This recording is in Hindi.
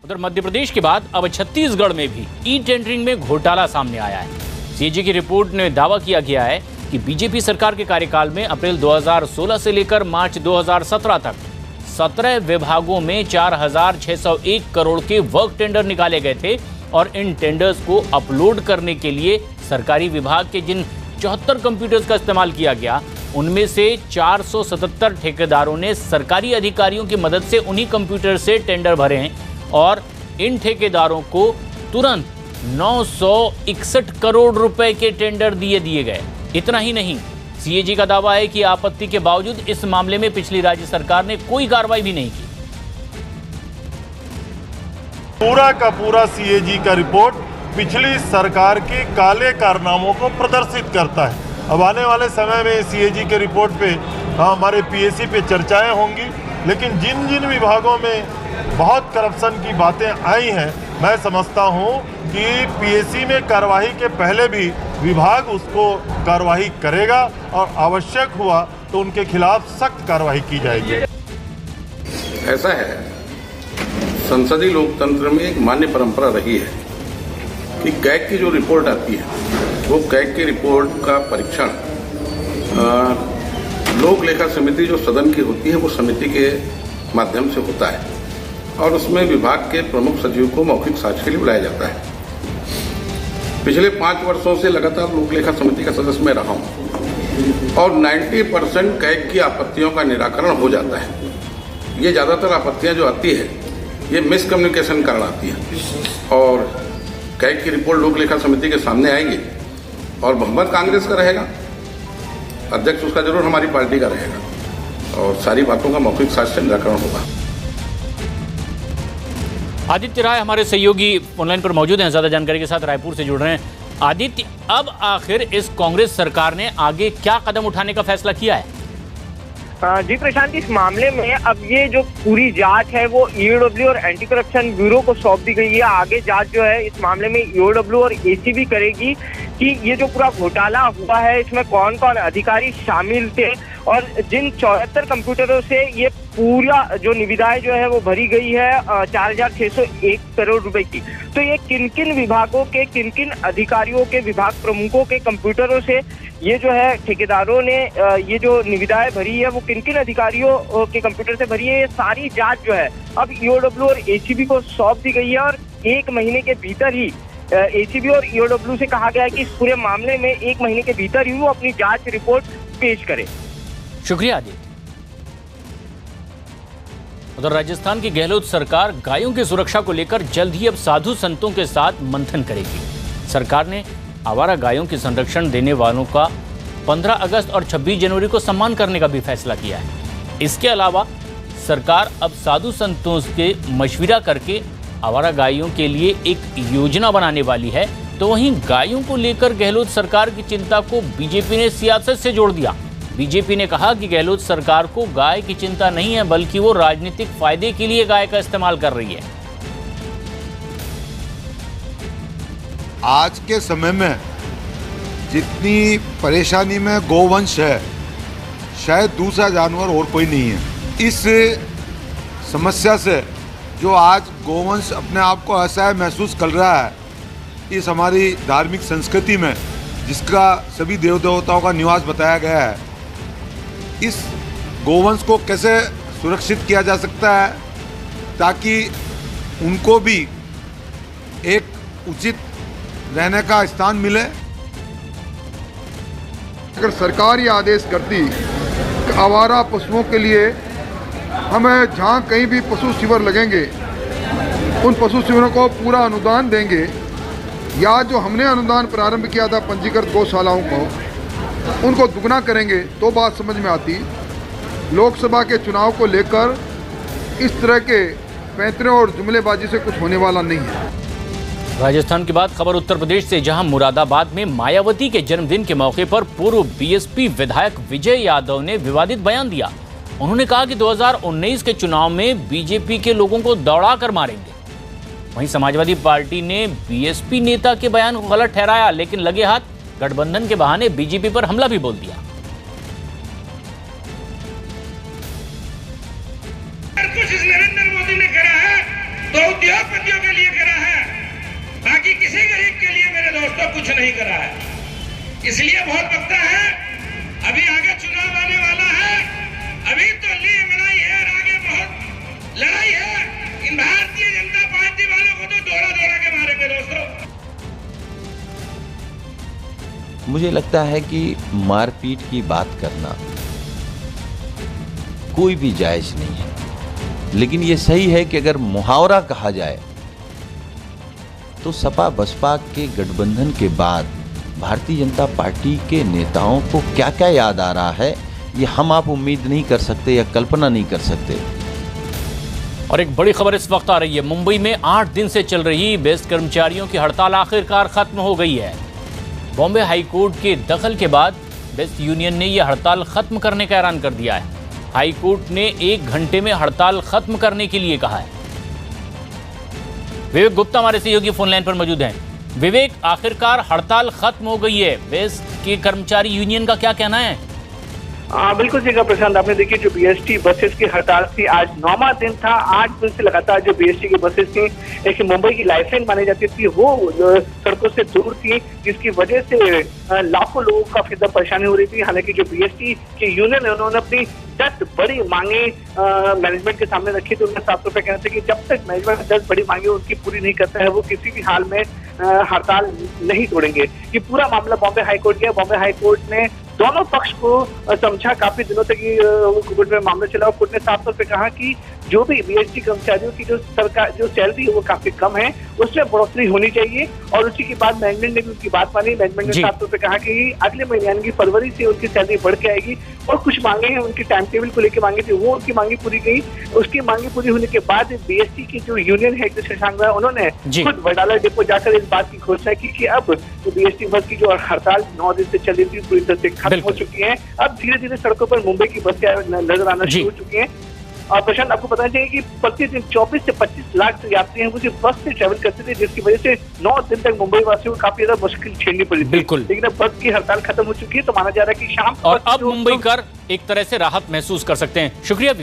उधर मध्य प्रदेश के बाद अब छत्तीसगढ़ में भी ई टेंडरिंग में घोटाला सामने आया है। सीएजी की रिपोर्ट में दावा किया गया है कि बीजेपी सरकार के कार्यकाल में अप्रैल 2016 से लेकर मार्च 2017 तक 17 विभागों में 4,601 करोड़ के वर्क टेंडर निकाले गए थे और इन टेंडर्स को अपलोड करने के लिए सरकारी विभाग के जिन 74 कंप्यूटर्स का इस्तेमाल किया गया, उनमें से 477 ठेकेदारों ने सरकारी अधिकारियों की मदद से उन्हीं कंप्यूटर से टेंडर भरे हैं और इन ठेकेदारों को तुरंत 961 करोड़ रुपए के टेंडर दिए गए। इतना ही नहीं, सीएजी का दावा है कि आपत्ति के बावजूद इस मामले में पिछली राज्य सरकार ने कोई कार्रवाई भी नहीं की। पूरा का पूरा सीएजी का रिपोर्ट पिछली सरकार के काले कारनामों को प्रदर्शित करता है। अब आने वाले समय में सीएजी के रिपोर्ट पे हमारे पीएसी पे चर्चाएं होंगी, लेकिन जिन जिन विभागों में बहुत करप्शन की बातें आई हैं, मैं समझता हूं कि पीएसी में कार्रवाई के पहले भी विभाग उसको कार्रवाई करेगा और आवश्यक हुआ तो उनके खिलाफ सख्त कार्रवाई की जाएगी। ऐसा है, संसदीय लोकतंत्र में एक मान्य परंपरा रही है कि कैग की जो रिपोर्ट आती है, वो कैग की रिपोर्ट का परीक्षण लोक लेखा समिति जो सदन की होती है, वो समिति के माध्यम से होता है और उसमें विभाग के प्रमुख सचिव को मौखिक साक्ष्य के लिए बुलाया जाता है। पिछले 5 वर्षों से लगातार लोक लेखा समिति का सदस्य मैं रहा हूं और 90% कैग की आपत्तियों का निराकरण हो जाता है। ये ज़्यादातर आपत्तियां जो आती है, ये मिसकम्युनिकेशन कारण आती है और कैग की रिपोर्ट लोक लेखा समिति के सामने आएगी और बहुमत कांग्रेस का रहेगा, अध्यक्ष उसका जरूर हमारी पार्टी का रहेगा और सारी बातों का मौखिक साक्ष्य निराकरण होगा। आदित्य राय हमारे सहयोगी ऑनलाइन पर मौजूद हैं, ज्यादा जानकारी के साथ रायपुर से जुड़ रहे हैं। आदित्य, अब आखिर इस कांग्रेस सरकार ने आगे क्या कदम उठाने का फैसला किया है? जी प्रशांत, इस मामले में अब ये जो पूरी जांच है वो ईओडब्ल्यू और एंटी करप्शन ब्यूरो को सौंप दी गई है। आगे जांच जो है इस मामले में ईओडब्ल्यू और एसीबी करेगी कि ये जो पूरा घोटाला हुआ है इसमें कौन कौन अधिकारी शामिल थे और जिन 74 कंप्यूटरों से ये पूरा जो निविदाएं जो है वो भरी गई है 4,601 करोड़ रुपए की, तो ये किन किन विभागों के किन किन अधिकारियों के, विभाग प्रमुखों के कंप्यूटरों से ये जो है ठेकेदारों ने ये जो निविदाएं भरी है वो किन किन अधिकारियों के कंप्यूटर से भरी है, ये सारी जांच जो है अब ईओडब्ल्यू और एसीबी को सौंप दी गई है और 1 महीने के भीतर ही एसीबी और ईओडब्ल्यू से कहा गया है कि इस पूरे मामले में 1 महीने के भीतर ही वो अपनी जांच रिपोर्ट पेश करे। शुक्रिया आदित्य। उधर राजस्थान की गहलोत सरकार गायों की सुरक्षा को लेकर जल्द ही अब साधु संतों के साथ मंथन करेगी। सरकार ने आवारा गायों की संरक्षण देने वालों का 15 अगस्त और 26 जनवरी को सम्मान करने का भी फैसला किया है। इसके अलावा सरकार अब साधु संतों के मशविरा करके आवारा गायों के लिए एक योजना बनाने वाली है। तो वहीं गायों को लेकर गहलोत सरकार की चिंता को बीजेपी ने सियासत से जोड़ दिया। बीजेपी ने कहा कि गहलोत सरकार को गाय की चिंता नहीं है, बल्कि वो राजनीतिक फायदे के लिए गाय का इस्तेमाल कर रही है। आज के समय में जितनी परेशानी में गौवंश है, शायद दूसरा जानवर और कोई नहीं है। इस समस्या से जो आज गौवंश अपने आप को असहाय महसूस कर रहा है, इस हमारी धार्मिक संस्कृति में जिसका सभी देव देवताओं का निवास बताया गया है, इस गौवंश को कैसे सुरक्षित किया जा सकता है ताकि उनको भी एक उचित रहने का स्थान मिले। अगर सरकार ये आदेश करती कि आवारा पशुओं के लिए हमें जहाँ कहीं भी पशु शिविर लगेंगे उन पशु शिविरों को पूरा अनुदान देंगे, या जो हमने अनुदान प्रारंभ किया था पंजीकृत गौशालाओं को उनको दुगना करेंगे, तो बात समझ में आती। लोकसभा के चुनाव को लेकर इस तरह के पैंतरे और जुमलेबाजी से कुछ होने वाला नहीं है। राजस्थान के बाद खबर उत्तर प्रदेश से, जहां मुरादाबाद में मायावती के जन्मदिन के मौके पर पूर्व बीएसपी विधायक विजय यादव ने विवादित बयान दिया। उन्होंने कहा कि 2019 के चुनाव में बीजेपी के लोगों को दौड़ा कर मारेंगे। वहीं समाजवादी पार्टी ने बीएसपी नेता के बयान को गलत ठहराया, लेकिन लगे हाथ गठबंधन के बहाने बीजेपी पर हमला भी बोल दिया। कोशिश नरेंद्र मोदी ने करा है तो उद्योग उद्योगपतियों के लिए करा है, बाकी किसी गरीब के लिए मेरे दोस्तों कुछ नहीं करा है। इसलिए बहुत वक्त है, अभी आगे चुनाव आने वाला है, अभी तो लड़ाई है और आगे बहुत लड़ाई है। इन भारतीय जनता पार्टी वालों को तो दौड़ा दौड़ा के मारेंगे दोस्तों। मुझे लगता है कि मारपीट की बात करना कोई भी जायज नहीं है, लेकिन ये सही है कि अगर मुहावरा कहा जाए तो सपा बसपा के गठबंधन के बाद भारतीय जनता पार्टी के नेताओं को क्या क्या याद आ रहा है, ये हम आप उम्मीद नहीं कर सकते या कल्पना नहीं कर सकते। और एक बड़ी खबर इस वक्त आ रही है। मुंबई में 8 दिन से चल रही बेस्ट कर्मचारियों की हड़ताल आखिरकार खत्म हो गई है। बॉम्बे हाई कोर्ट के दखल के बाद बेस्ट यूनियन ने यह हड़ताल खत्म करने का ऐलान कर दिया है। हाई कोर्ट ने 1 घंटे में हड़ताल खत्म करने के लिए कहा है। विवेक गुप्ता हमारे सहयोगी फोन लाइन पर मौजूद हैं। विवेक, आखिरकार हड़ताल खत्म हो गई है, बेस्ट के कर्मचारी यूनियन का क्या कहना है? बिल्कुल जी प्रशांत, आपने देखिए जो बीएसटी बसेस की हड़ताल थी, आज 9वां दिन था। 8 दिन से लगातार जो बीएसटी की बसेस थी, एक मुंबई की लाइफलाइन मानी जाती थी, वो सड़कों से दूर थी, जिसकी वजह से लाखों लोगों को काफी ज्यादा परेशानी हो रही थी। हालांकि जो बीएसटी के यूनियन है, उन्होंने अपनी 10 बड़ी मांगे मैनेजमेंट के सामने रखी थी। उनका साफ तौर पर कहना था कि जब तक मैनेजमेंट 10 बड़ी मांगे उनकी पूरी नहीं करता है, वो किसी भी हाल में हड़ताल नहीं तोड़ेंगे। ये पूरा मामला बॉम्बे हाईकोर्ट गया। बॉम्बे हाईकोर्ट ने दोनों पक्ष को समझा। काफी दिनों तक ये कोर्ट में मामला चला और कोर्ट ने साफ तौर पे कहा कि जो भी बीएसटी कर्मचारियों की जो सैलरी है वो काफी कम है, उसमें बढ़ोतरी होनी चाहिए। और उसी के बाद मैनेजमेंट ने भी उनकी बात मानी। मैनेजमेंट ने साफ तौर पे कहा कि अगले महीने यानी फरवरी से उनकी सैलरी बढ़ के आएगी। और कुछ मांगे हैं उनकी टाइम टेबल को लेकर मांगी थी, वो उनकी मांगी पूरी गई। उसकी मांगी पूरी होने के बाद बीएसटी की जो यूनियन है शशांक, उन्होंने खुद वडाला डिपो जाकर इस बात की घोषणा की कि अब बीएसटी बस की जो हड़ताल 9 दिन से चल रही थी पूरी तरह से खत्म हो चुकी है। अब धीरे धीरे सड़कों पर मुंबई की बसें नजर आना शुरू हो चुकी हैं। और प्रशांत, आपको बताना चाहिए कि प्रतिदिन 24 से 25 लाख यात्री हैं वो सिर्फ बस से ट्रैवल करते थे, जिसकी वजह से 9 दिन तक मुंबई वासियों को काफी ज्यादा मुश्किल झेलनी पड़ी थी। बिल्कुल। लेकिन अब बस की हड़ताल खत्म हो चुकी है, तो माना जा रहा है कि शाम और अब मुंबई कर एक तरह से राहत महसूस कर सकते हैं। शुक्रिया।